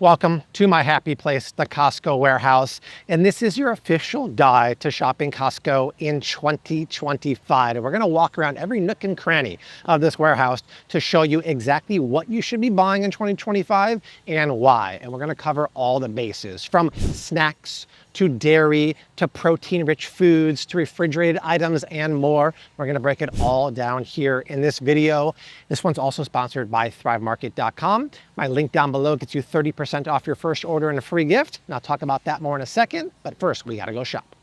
Welcome to my happy place, the Costco warehouse. And this is your official guide to shopping Costco in 2025. And we're gonna walk around every nook and cranny of this warehouse to show you exactly what you should be buying in 2025 and why. And we're gonna cover all the bases, from snacks to dairy, to protein-rich foods, to refrigerated items and more. We're gonna break it all down here in this video. This one's also sponsored by thrivemarket.com. My link down below gets you 30% off your first order and a free gift. And I'll talk about that more in a second, but first we gotta go shop.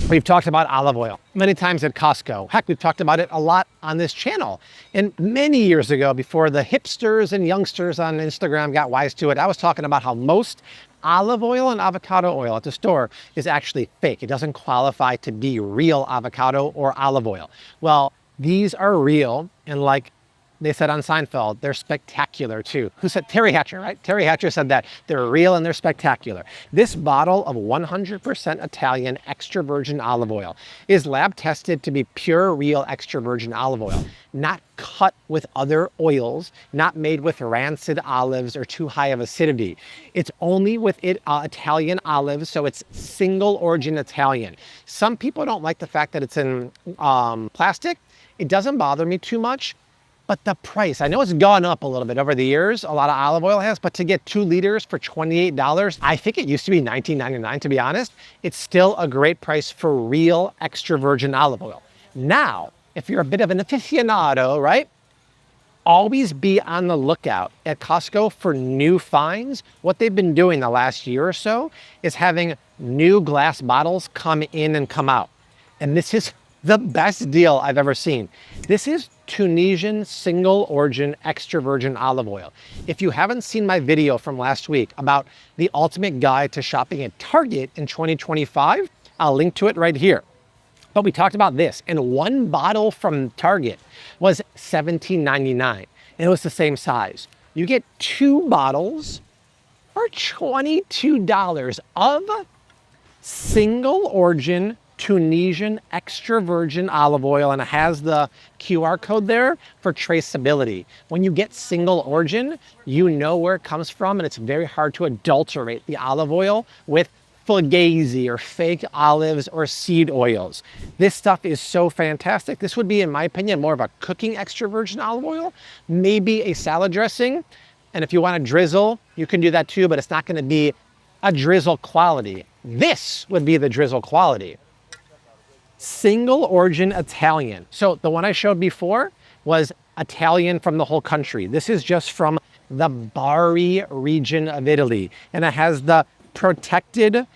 We've talked about olive oil many times at Costco. Heck, we've talked about it a lot on this channel. And many years ago, before the hipsters and youngsters on Instagram got wise to it, I was talking about how most olive oil and avocado oil at the store is actually fake. It doesn't qualify to be real avocado or olive oil. Well, these are real, and like they said on Seinfeld, they're spectacular too. Who said? Terry Hatcher, right? Terry Hatcher said that. They're real and they're spectacular. This bottle of 100% Italian extra virgin olive oil is lab tested to be pure, real extra virgin olive oil, not cut with other oils, not made with rancid olives or too high of acidity. It's only with Italian olives, so it's single origin Italian. Some people don't like the fact that it's in plastic. It doesn't bother me too much. But the price, I know it's gone up a little bit over the years, a lot of olive oil has, but to get 2 liters for $28, I think it used to be $19.99 to be honest. It's still a great price for real extra virgin olive oil. Now, if you're a bit of an aficionado, right? Always be on the lookout at Costco for new finds. What they've been doing the last year or so is having new glass bottles come in and come out. And this is the best deal I've ever seen. This is Tunisian single origin extra virgin olive oil. If you haven't seen my video from last week about the ultimate guide to shopping at Target in 2025, I'll link to it right here. But we talked about this, and one bottle from Target was $17.99, and it was the same size. You get 2 bottles for $22 of single origin Tunisian extra virgin olive oil, and it has the QR code there for traceability. When you get single origin, you know where it comes from, and it's very hard to adulterate the olive oil with fugazi or fake olives or seed oils. This stuff is so fantastic. This would be, in my opinion, more of a cooking extra virgin olive oil, maybe a salad dressing. And if you want to drizzle, you can do that too, but it's not going to be a drizzle quality. This would be the drizzle quality. Single origin Italian. So the one I showed before was Italian from the whole country. This is just from the Bari region of Italy, and it has the protected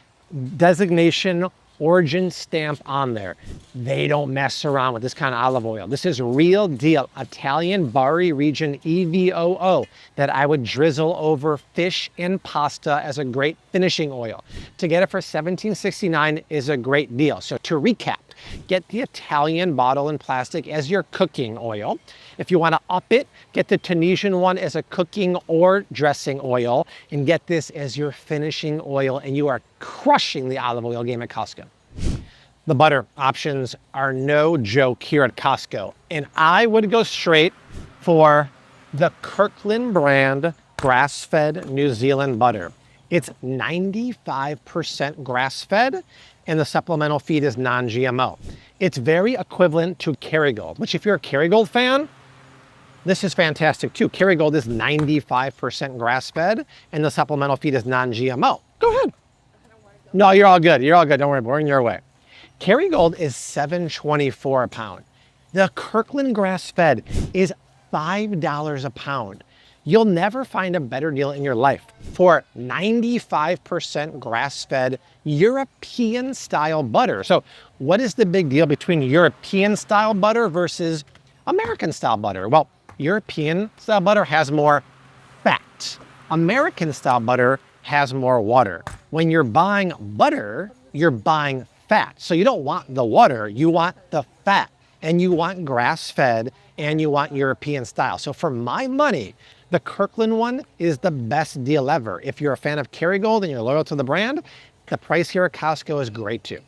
designation origin stamp on there. They don't mess around with this kind of olive oil. This is real deal Italian Bari region EVOO that I would drizzle over fish and pasta as a great finishing oil. To get it for $17.69 is a great deal. So to recap, get the Italian bottle in plastic as your cooking oil. If you want to up it, get the Tunisian one as a cooking or dressing oil, and get this as your finishing oil, and you are crushing the olive oil game at Costco. The butter options are no joke here at Costco, and I would go straight for the Kirkland brand grass-fed New Zealand butter. It's 95% grass-fed, and the supplemental feed is non-GMO. It's very equivalent to Kerrygold, which if you're a Kerrygold fan, this is fantastic too. Kerrygold is 95% grass-fed, and the supplemental feed is non-GMO. Go ahead. No, you're all good. You're all good. Don't worry, we're in your way. Kerrygold is $7.24 a pound. The Kirkland grass-fed is $5 a pound. You'll never find a better deal in your life for 95% grass-fed European-style butter. So what is the big deal between European-style butter versus American-style butter? Well, European-style butter has more fat. American-style butter has more water. When you're buying butter, you're buying fat. So you don't want the water, you want the fat, and you want grass-fed, and you want European style. So for my money, the Kirkland one is the best deal ever. If you're a fan of Kerrygold and you're loyal to the brand, the price here at Costco is great too.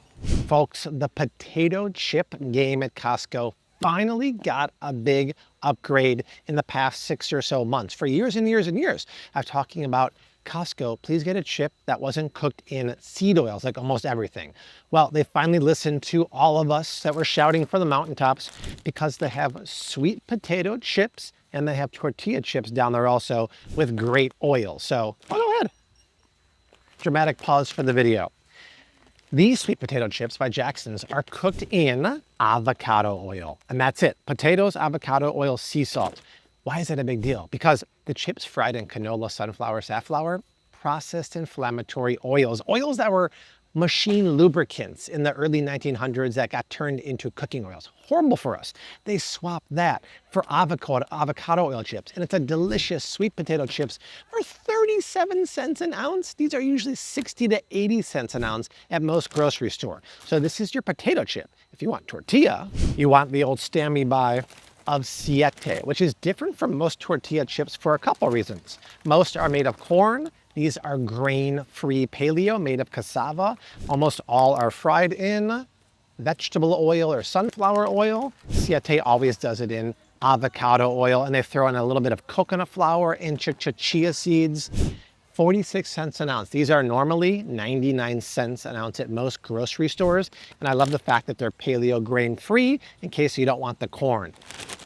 Folks, the potato chip game at Costco finally got a big upgrade in the past 6 or so months. For years and years and years, I'm talking about Costco, please get a chip that wasn't cooked in seed oils like almost everything. Well, they finally listened to all of us that were shouting from the mountaintops because they have sweet potato chips and they have tortilla chips down there also with great oil. So, go ahead. Dramatic pause for the video. These sweet potato chips by Jackson's are cooked in avocado oil, and that's it. Potatoes, avocado oil, sea salt. Why is that a big deal? Because the chips fried in canola, sunflower, safflower, processed inflammatory oils, oils that were machine lubricants in the early 1900s that got turned into cooking oils. Horrible for us. They swapped that for avocado oil chips, and it's a delicious sweet potato chips for 37 cents an ounce. These are usually 60 to 80 cents an ounce at most grocery store. So this is your potato chip. If you want tortilla, you want the old stand-me by of Siete, which is different from most tortilla chips for a couple reasons. Most are made of corn. These are grain-free paleo, made of cassava. Almost all are fried in vegetable oil or sunflower oil. Siete always does it in avocado oil, and they throw in a little bit of coconut flour and chia seeds. 46 cents an ounce. These are normally 99 cents an ounce at most grocery stores. And I love the fact that they're paleo grain free in case you don't want the corn.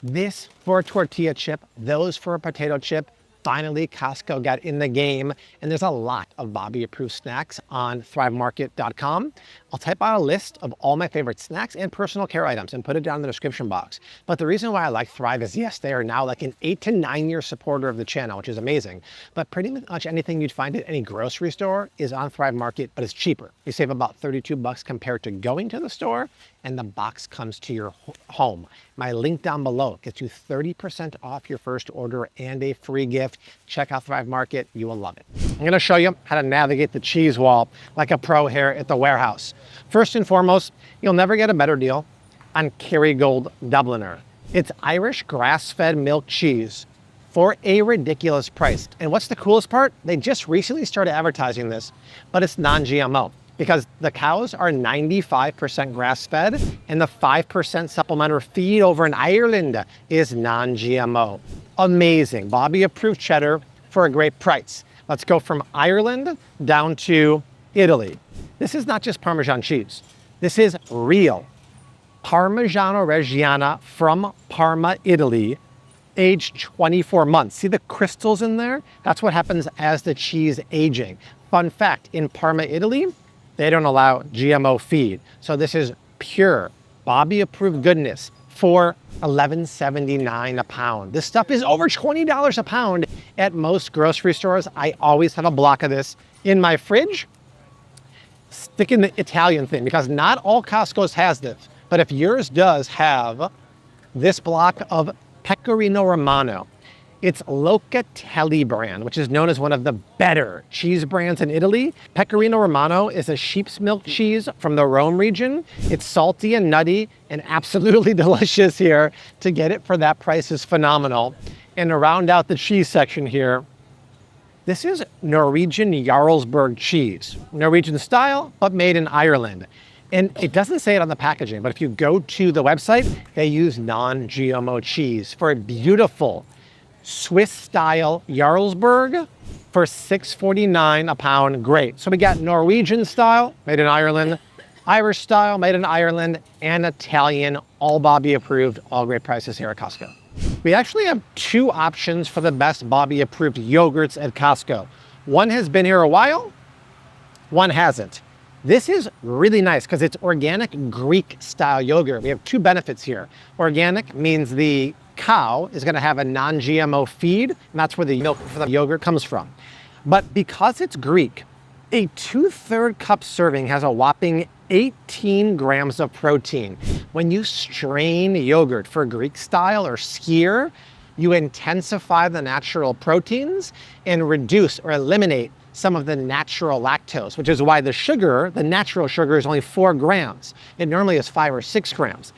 This for a tortilla chip, those for a potato chip. Finally, Costco got in the game, and there's a lot of Bobby-approved snacks on thrivemarket.com. I'll type out a list of all my favorite snacks and personal care items and put it down in the description box. But the reason why I like Thrive is, yes, they are now like an 8 to 9 year supporter of the channel, which is amazing. But pretty much anything you'd find at any grocery store is on Thrive Market, but it's cheaper. You save about 32 bucks compared to going to the store, and the box comes to your home. My link down below gets you 30% off your first order and a free gift. Check out Thrive Market, you will love it. I'm gonna show you how to navigate the cheese wall like a pro here at the warehouse. First and foremost, you'll never get a better deal on Kerrygold Dubliner. It's Irish grass-fed milk cheese for a ridiculous price. And what's the coolest part? They just recently started advertising this, but it's non-GMO, because the cows are 95% grass-fed and the 5% supplementary feed over in Ireland is non-GMO. Amazing. Bobby-approved cheddar for a great price. Let's go from Ireland down to Italy. This is not just Parmesan cheese. This is real Parmigiano Reggiano from Parma, Italy, aged 24 months. See the crystals in there? That's what happens as the cheese aging. Fun fact, in Parma, Italy, they don't allow GMO feed. So this is pure Bobby-approved goodness for $11.79 a pound. This stuff is over $20 a pound at most grocery stores. I always have a block of this in my fridge. Stick in the Italian thing, because not all Costco's has this. But if yours does have this block of Pecorino Romano, it's Locatelli brand, which is known as one of the better cheese brands in Italy. Pecorino Romano is a sheep's milk cheese from the Rome region. It's salty and nutty and absolutely delicious here. To get it for that price is phenomenal. And to round out the cheese section here, this is Norwegian Jarlsberg cheese. Norwegian style, but made in Ireland. And it doesn't say it on the packaging, but if you go to the website, they use non-GMO cheese for a beautiful Swiss-style Jarlsberg for $6.49 a pound. Great. So we got Norwegian style, made in Ireland, Irish style, made in Ireland, and Italian, all Bobby approved, all great prices here at Costco. We actually have two options for the best Bobby approved yogurts at Costco. One has been here a while, one hasn't. This is really nice because it's organic Greek style yogurt. We have two benefits here. Organic means the cow is going to have a non-GMO feed, and that's where the milk for the yogurt comes from. But because it's Greek, a 2/3 cup serving has a whopping 18 grams of protein. When you strain yogurt for Greek style or skyr, you intensify the natural proteins and reduce or eliminate some of the natural lactose, which is why the sugar, the natural sugar, is only 4 grams. It normally is 5 or 6 grams.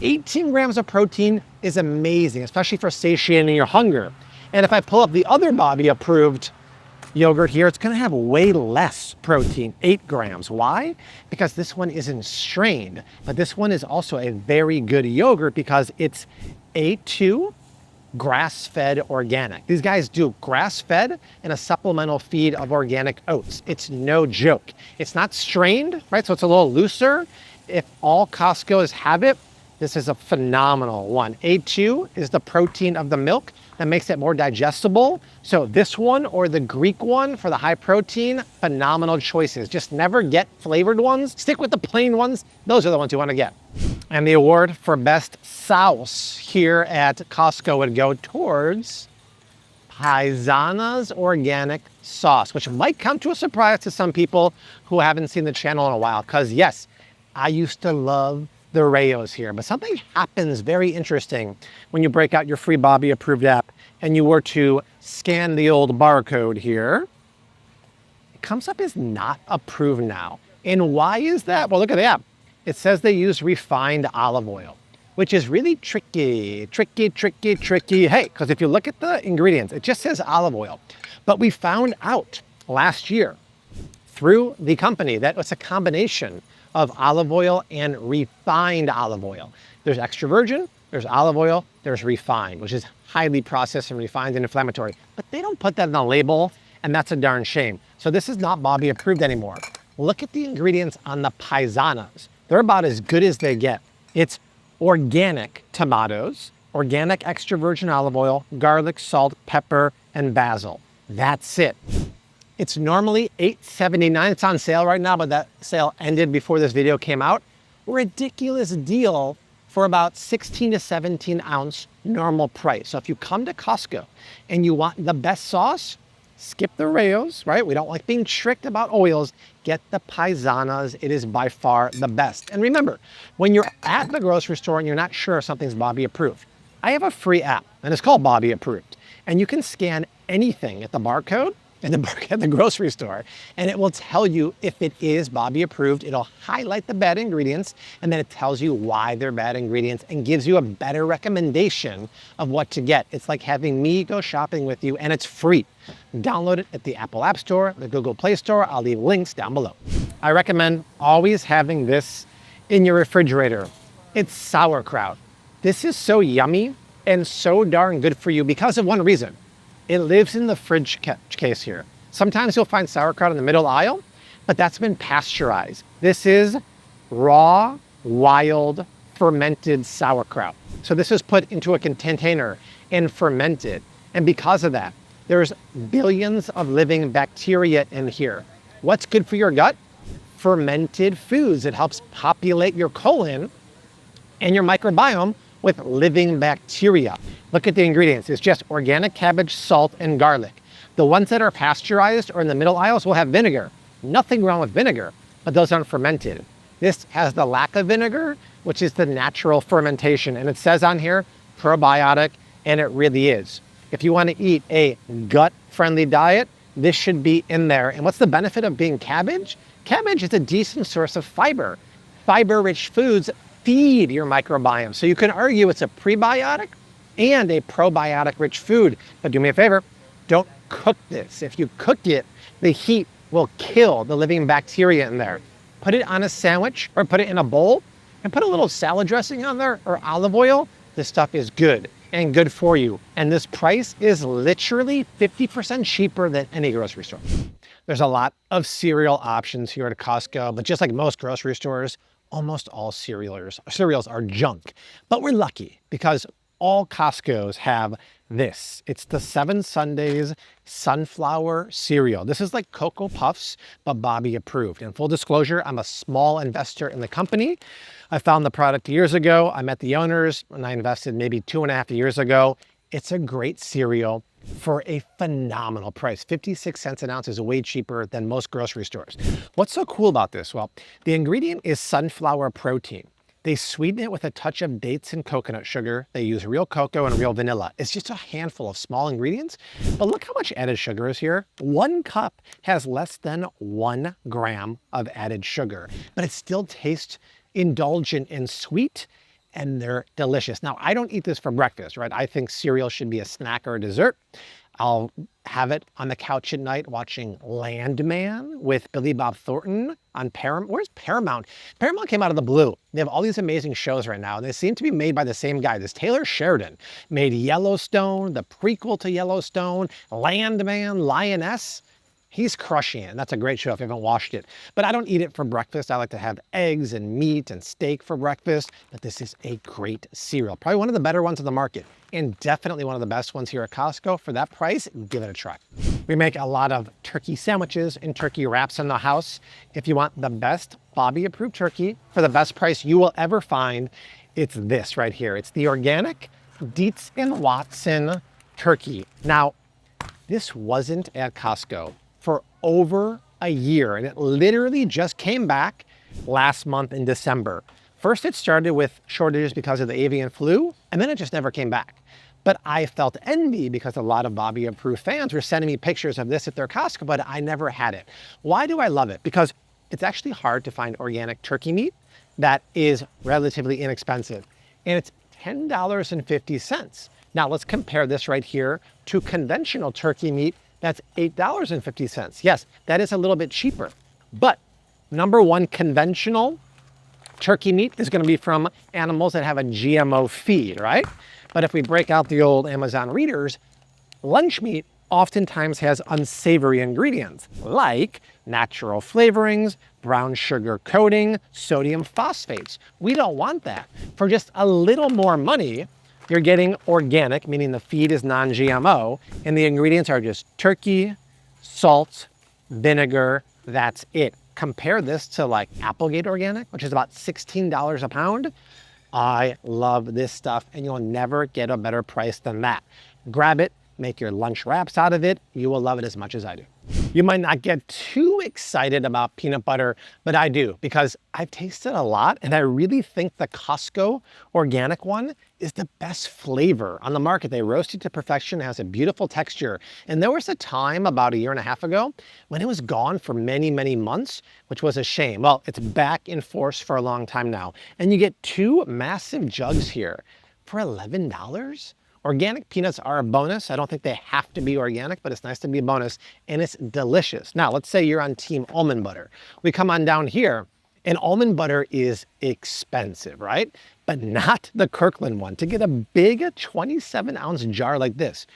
18 grams of protein is amazing, especially for satiating your hunger. And if I pull up the other Bobby approved yogurt here, it's gonna have way less protein, 8 grams. Why? Because this one isn't strained, but this one is also a very good yogurt because it's A2 grass-fed organic. These guys do grass-fed and a supplemental feed of organic oats. It's no joke. It's not strained, right? So it's a little looser. If all Costco's have it, this is a phenomenal one. A2 is the protein of the milk that makes it more digestible. So this one or the Greek one for the high protein, phenomenal choices. Just never get flavored ones. Stick with the plain ones. Those are the ones you want to get. And the award for best sauce here at Costco would go towards Paisana's organic sauce, which might come to a surprise to some people who haven't seen the channel in a while. Because yes, I used to love the Rayos here, but something happens very interesting when you break out your free Bobby approved app and you were to scan the old barcode here. It comes up as not approved now. And why is that? Well, look at the app. It says they use refined olive oil, which is really tricky. Hey, because if you look at the ingredients, it just says olive oil. But we found out last year through the company that it's a combination of olive oil and refined olive oil. There's extra virgin, there's olive oil, there's refined, which is highly processed and refined and inflammatory. But they don't put that on the label, and that's a darn shame. So this is not Bobby approved anymore. Look at the ingredients on the Paisanas. They're about as good as they get. It's organic tomatoes, organic extra virgin olive oil, garlic, salt, pepper, and basil. That's it. It's normally $8.79. It's on sale right now, but that sale ended before this video came out. Ridiculous deal for about 16 to 17 ounce normal price. So if you come to Costco and you want the best sauce, skip the Rayos, right? We don't like being tricked about oils. Get the Paisanas. It is by far the best. And remember, when you're at the grocery store and you're not sure if something's Bobby approved, I have a free app and it's called Bobby Approved. And you can scan anything at the barcode at the grocery store, and it will tell you if it is Bobby approved. It'll highlight the bad ingredients, and then it tells you why they're bad ingredients and gives you a better recommendation of what to get. It's like having me go shopping with you, and it's free. Download it at the Apple App Store, the Google Play Store. I'll leave links down below. I recommend always having this in your refrigerator. It's sauerkraut. This is so yummy and so darn good for you because of one reason. It lives in the fridge case here. Sometimes you'll find sauerkraut in the middle aisle, but that's been pasteurized. This is raw, wild, fermented sauerkraut. So this is put into a container and fermented. And because of that, there's billions of living bacteria in here. What's good for your gut? Fermented foods. It helps populate your colon and your microbiome with living bacteria. Look at the ingredients. It's just organic cabbage, salt, and garlic. The ones that are pasteurized or in the middle aisles will have vinegar. Nothing wrong with vinegar, but those aren't fermented. This has the lack of vinegar, which is the natural fermentation. And it says on here, probiotic, and it really is. If you want to eat a gut-friendly diet, this should be in there. And what's the benefit of being cabbage? Cabbage is a decent source of fiber. Fiber-rich foods feed your microbiome. So you can argue it's a prebiotic and a probiotic-rich food. But do me a favor, don't cook this. If you cook it, the heat will kill the living bacteria in there. Put it on a sandwich or put it in a bowl and put a little salad dressing on there or olive oil. This stuff is good and good for you. And this price is literally 50% cheaper than any grocery store. There's a lot of cereal options here at Costco, but just like most grocery stores, almost all cereals are junk. But we're lucky because all Costco's have this. It's the 7 Sundays sunflower cereal. This is like Cocoa Puffs, but Bobby approved. And full disclosure, I'm a small investor in the company. I found the product years ago. I met the owners and I invested maybe 2.5 years ago. It's a great cereal for a phenomenal price. 56 cents an ounce is way cheaper than most grocery stores. What's so cool about this? Well, the ingredient is sunflower protein. They sweeten it with a touch of dates and coconut sugar. They use real cocoa and real vanilla. It's just a handful of small ingredients, but look how much added sugar is here. 1 cup has less than 1 gram of added sugar, but it still tastes indulgent and sweet, and they're delicious. Now, I don't eat this for breakfast, right? I think cereal should be a snack or a dessert. I'll have it on the couch at night watching Landman with Billy Bob Thornton on Paramount. Where's Paramount? Paramount came out of the blue. They have all these amazing shows right now, and they seem to be made by the same guy. This Taylor Sheridan made Yellowstone, the prequel to Yellowstone, Landman, Lioness. He's crushing it, and that's a great show if you haven't watched it. But I don't eat it for breakfast. I like to have eggs and meat and steak for breakfast, but this is a great cereal. Probably one of the better ones on the market, and definitely one of the best ones here at Costco. For that price, give it a try. We make a lot of turkey sandwiches and turkey wraps in the house. If you want the best Bobby-approved turkey for the best price you will ever find, it's this right here. It's the organic Dietz and Watson turkey. Now, this wasn't at Costco for over a year, and it literally just came back last month in December. First, it started with shortages because of the avian flu, and then it just never came back. But I felt envy because a lot of Bobby-approved fans were sending me pictures of this at their Costco, but I never had it. Why do I love it? Because it's actually hard to find organic turkey meat that is relatively inexpensive, and it's $10.50. Now let's compare this right here to conventional turkey meat. That's $8.50. Yes, that is a little bit cheaper. But number one, conventional turkey meat is going to be from animals that have a GMO feed, right? But if we break out the old Amazon readers, lunch meat oftentimes has unsavory ingredients like natural flavorings, brown sugar coating, sodium phosphates. We don't want that. For just a little more money, you're getting organic, meaning the feed is non-GMO, and the ingredients are just turkey, salt, vinegar, that's it. Compare this to like Applegate Organic, which is about $16 a pound. I love this stuff, and you'll never get a better price than that. Grab it, make your lunch wraps out of it. You will love it as much as I do. You might not get too excited about peanut butter, but I do, because I've tasted a lot, and I really think the Costco organic one is the best flavor on the market. They roast it to perfection, it has a beautiful texture. And there was a time about a year and a half ago when it was gone for many, many months, which was a shame. Well, it's back in force for a long time now. And you get two massive jugs here for $11. Organic peanuts are a bonus. I don't think they have to be organic, but it's nice to be a bonus, and it's delicious. Now, let's say you're on team almond butter. We come on down here, and almond butter is expensive, right? But not the Kirkland one. To get a big 27-ounce jar like this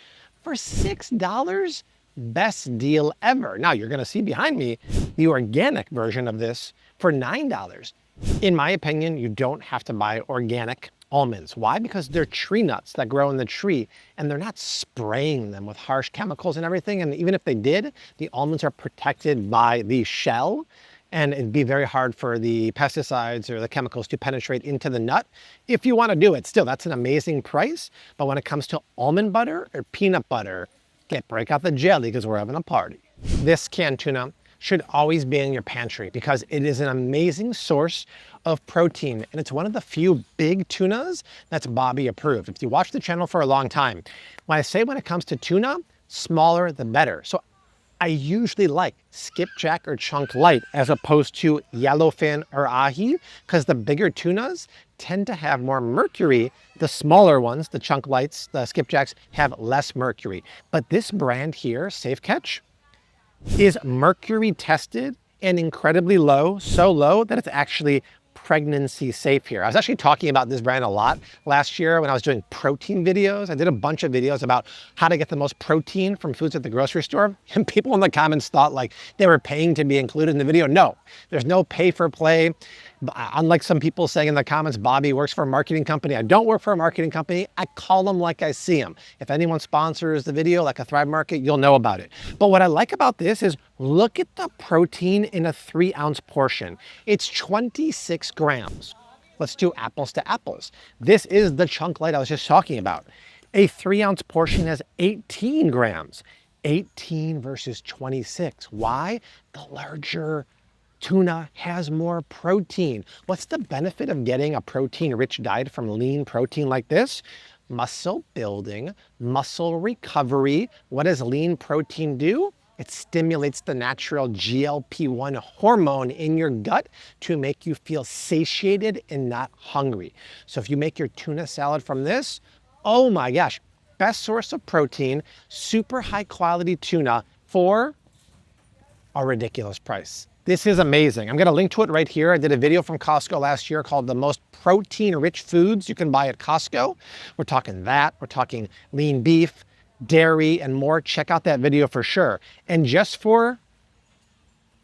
for $6, best deal ever. Now, you're gonna see behind me the organic version of this for $9. In my opinion, you don't have to buy organic almonds. Why? Because they're tree nuts that grow in the tree, and they're not spraying them with harsh chemicals and everything. And even if they did, the almonds are protected by the shell, and it'd be very hard for the pesticides or the chemicals to penetrate into the nut. If you want to do it, still, that's an amazing price. But when it comes to almond butter or peanut butter, break out the jelly because we're having a party. This canned tuna should always be in your pantry because it is an amazing source of protein, and it's one of the few big tunas that's Bobby approved. If you watch the channel for a long time, when I say when it comes to tuna, smaller the better. So I usually like skipjack or chunk light as opposed to yellowfin or ahi, because the bigger tunas tend to have more mercury. The smaller ones, the chunk lights, the skipjacks, have less mercury. But this brand here, Safe Catch, is mercury tested and incredibly low, so low that it's actually pregnancy safe here. I was actually talking about this brand a lot last year when I was doing protein videos. I did a bunch of videos about how to get the most protein from foods at the grocery store. And people in the comments thought like they were paying to be included in the video. No, there's no pay for play. Unlike some people saying in the comments, Bobby works for a marketing company. I don't work for a marketing company. I call them like I see them. If anyone sponsors the video, like a Thrive Market, you'll know about it. But what I like about this is look at the protein in a 3-ounce portion. It's 26 grams. Let's do apples to apples. This is the chunk light I was just talking about. A 3-ounce portion has 18 grams. 18 versus 26. Why? The larger tuna has more protein. What's the benefit of getting a protein-rich diet from lean protein like this? Muscle building, muscle recovery. What does lean protein do? It stimulates the natural GLP-1 hormone in your gut to make you feel satiated and not hungry. So if you make your tuna salad from this, oh my gosh, best source of protein, super high quality tuna for a ridiculous price. This is amazing. I'm gonna link to it right here. I did a video from Costco last year called the most protein-rich foods you can buy at Costco. We're talking that, we're talking lean beef, dairy, and more. Check out that video for sure. And just for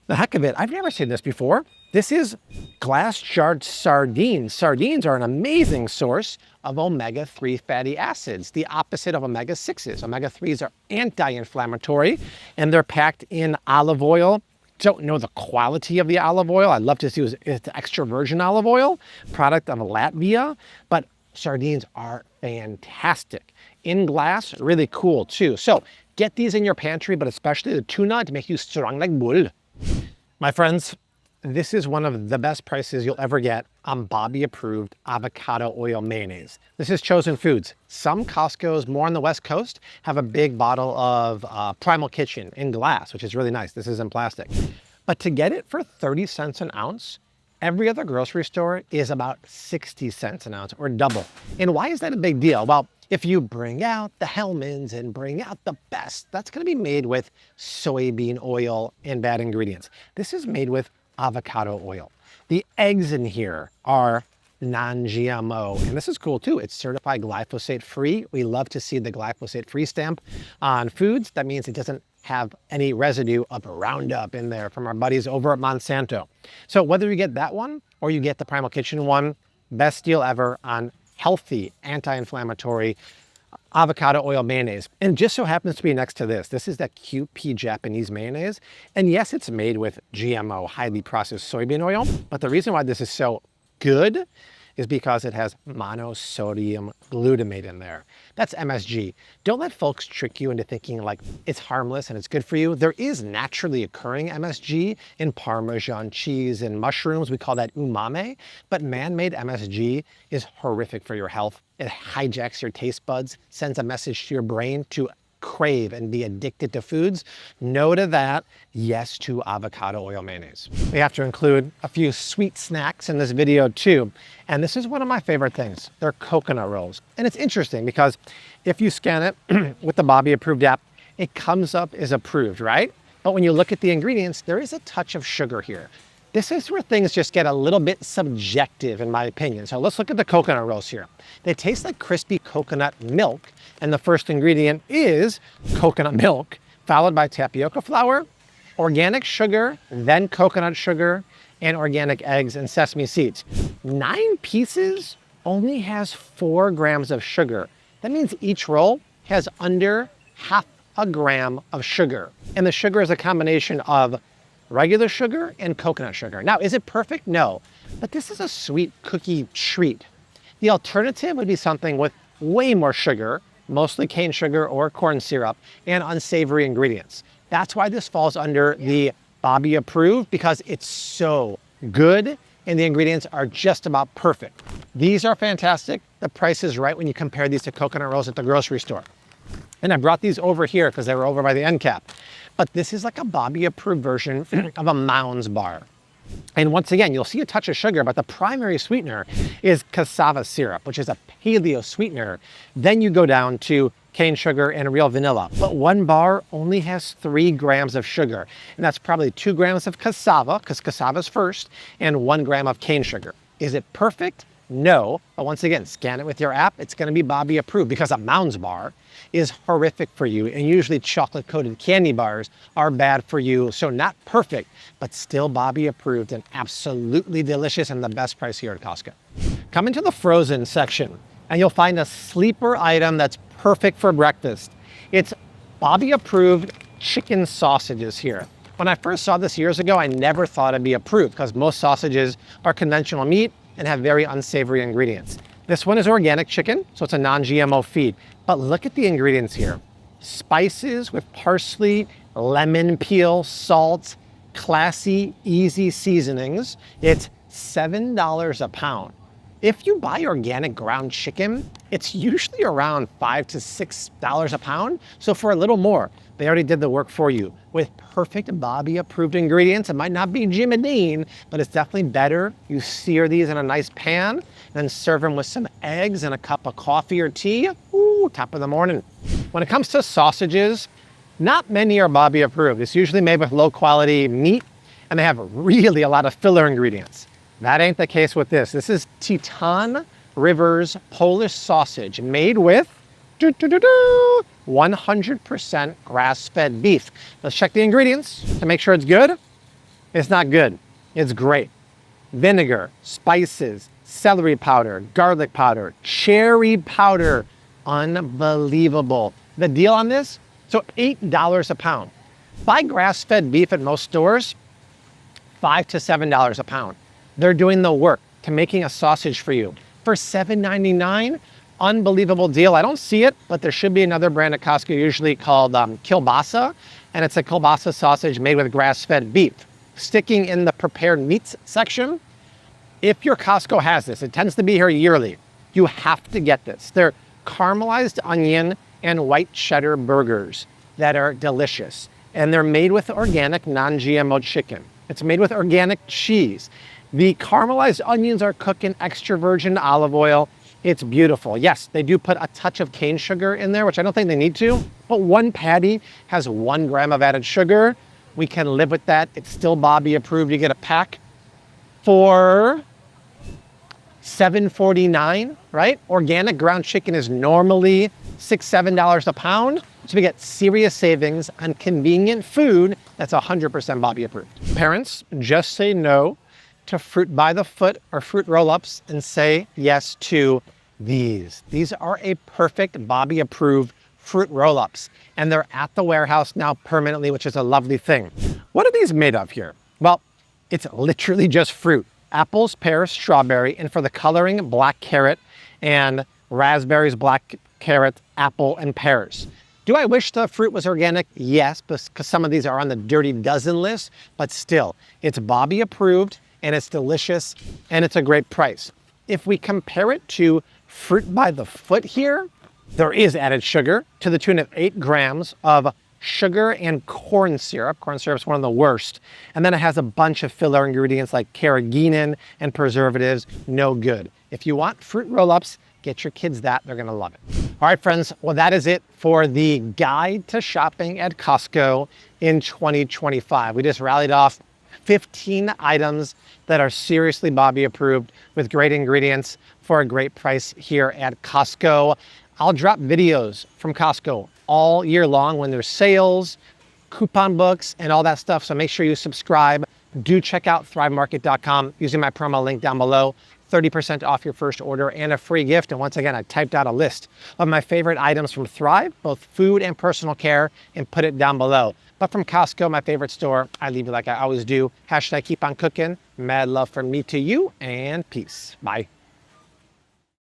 the heck of it, I've never seen this before. This is glass-jarred sardines. Sardines are an amazing source of omega-3 fatty acids, the opposite of omega-6s. Omega-3s are anti-inflammatory, and they're packed in olive oil. Don't know the quality of the olive oil. I'd love to see it's extra virgin olive oil, product of Latvia, but sardines are fantastic. In glass, really cool too. So get these in your pantry, but especially the tuna to make you strong like bull. My friends, this is one of the best prices you'll ever get on Bobby approved avocado oil mayonnaise. This is Chosen Foods. Some Costco's more on the West Coast have a big bottle of Primal Kitchen in glass, which is really nice. This is in plastic. But to get it for 30 cents an ounce, every other grocery store is about 60 cents an ounce or double. And why is that a big deal? Well, if you bring out the Hellmann's and bring out the best, that's gonna be made with soybean oil and bad ingredients. This is made with avocado oil. The eggs in here are non-GMO, and this is cool too. It's certified glyphosate free. We love to see the glyphosate free stamp on foods. That means it doesn't have any residue of Roundup in there from our buddies over at Monsanto. So whether you get that one or you get the Primal Kitchen one, best deal ever on healthy anti-inflammatory avocado oil mayonnaise. And just so happens to be next to this. This is that QP Japanese mayonnaise. And yes, it's made with GMO, highly processed soybean oil. But the reason why this is so good is because it has monosodium glutamate in there. That's MSG. Don't let folks trick you into thinking like it's harmless and it's good for you. There is naturally occurring MSG in Parmesan cheese and mushrooms. We call that umami, but man-made MSG is horrific for your health. It hijacks your taste buds, sends a message to your brain to crave and be addicted to foods. No to that, yes to avocado oil mayonnaise. We have to include a few sweet snacks in this video too. And this is one of my favorite things. They're coconut rolls. And it's interesting because if you scan it with the Bobby approved app, it comes up as approved, right? But when you look at the ingredients, there is a touch of sugar here. This is where things just get a little bit subjective in my opinion. So let's look at the coconut rolls here. They taste like crispy coconut milk. And the first ingredient is coconut milk, followed by tapioca flour, organic sugar, then coconut sugar, and organic eggs and sesame seeds. 9 pieces only has 4 grams of sugar. That means each roll has under half a gram of sugar. And the sugar is a combination of regular sugar and coconut sugar. Now, is it perfect? No, but this is a sweet cookie treat. The alternative would be something with way more sugar, mostly cane sugar or corn syrup, and unsavory ingredients. That's why this falls under the Bobby approved, because it's so good and the ingredients are just about perfect. These are fantastic. The price is right when you compare these to coconut rolls at the grocery store. And I brought these over here because they were over by the end cap. But this is like a Bobby approved version of a Mounds bar. And once again, you'll see a touch of sugar, but the primary sweetener is cassava syrup, which is a paleo sweetener. Then you go down to cane sugar and real vanilla. But one bar only has 3 grams of sugar. And that's probably 2 grams of cassava, because cassava's first, and 1 gram of cane sugar. Is it perfect? No. But once again, scan it with your app. It's going to be Bobby approved, because a Mounds bar is horrific for you. And usually chocolate coated candy bars are bad for you. So not perfect, but still Bobby approved and absolutely delicious, and the best price here at Costco. Come into the frozen section and you'll find a sleeper item that's perfect for breakfast. It's Bobby approved chicken sausages here. When I first saw this years ago, I never thought it'd be approved because most sausages are conventional meat and have very unsavory ingredients. This one is organic chicken, so it's a non-GMO feed. But look at the ingredients here. Spices with parsley, lemon peel, salt, classy, easy seasonings. It's $7 a pound. If you buy organic ground chicken, it's usually around $5 to $6 a pound. So for a little more, they already did the work for you with perfect Bobby approved ingredients. It might not be Jim Dean, but it's definitely better. You sear these in a nice pan, then serve them with some eggs and a cup of coffee or tea. Ooh, top of the morning. When it comes to sausages, not many are Bobby approved. It's usually made with low quality meat, and they have really a lot of filler ingredients. That ain't the case with this. This is Teton Rivers Polish sausage made with 100% grass-fed beef. Let's check the ingredients to make sure it's good. It's not good. It's great. Vinegar, spices, celery powder, garlic powder, cherry powder. Unbelievable. The deal on this, so $8 a pound. Buy grass-fed beef at most stores, $5 to $7 a pound. They're doing the work to making a sausage for you. For $7.99, unbelievable deal. I don't see it, but there should be another brand at Costco usually called kielbasa, and it's a kielbasa sausage made with grass-fed beef. Sticking in the prepared meats section, if your Costco has this, it tends to be here yearly, you have to get this. They're caramelized onion and white cheddar burgers that are delicious, and they're made with organic non-GMO chicken. It's made with organic cheese. The caramelized onions are cooked in extra virgin olive oil. It's beautiful. Yes, they do put a touch of cane sugar in there, which I don't think they need to, but one patty has 1 gram of added sugar. We can live with that. It's still Bobby approved. You get a pack for $7.49, right? Organic ground chicken is normally $6, $7 a pound. So we get serious savings on convenient food that's 100% Bobby approved. Parents, just say no to fruit by the foot or fruit roll-ups and say yes to these. These are a perfect Bobby approved fruit roll-ups, and they're at the warehouse now permanently, which is a lovely thing. What are these made of here? Well, it's literally just fruit. Apples, pears, strawberry, and for the coloring, black carrot, and raspberries, black carrot, apple, and pears. Do I wish the fruit was organic? Yes, because some of these are on the dirty dozen list, but still, it's Bobby approved, and it's delicious, and it's a great price. If we compare it to fruit by the foot here, there is added sugar to the tune of 8 grams of sugar and corn syrup. Corn syrup is one of the worst. And then it has a bunch of filler ingredients like carrageenan and preservatives. No good. If you want fruit roll-ups, get your kids that. They're going to love it. All right, friends. Well, that is it for the guide to shopping at Costco in 2025. We just rallied off 15 items that are seriously Bobby approved with great ingredients for a great price here at Costco. I'll drop videos from Costco all year long when there's sales, coupon books, and all that stuff. So make sure you subscribe. Do check out thrivemarket.com using my promo link down below. 30% off your first order and a free gift. And once again, I typed out a list of my favorite items from Thrive, both food and personal care, and put it down below. But from Costco, my favorite store, I leave you like I always do. Hashtag keep on cooking. Mad love from me to you, and peace. Bye.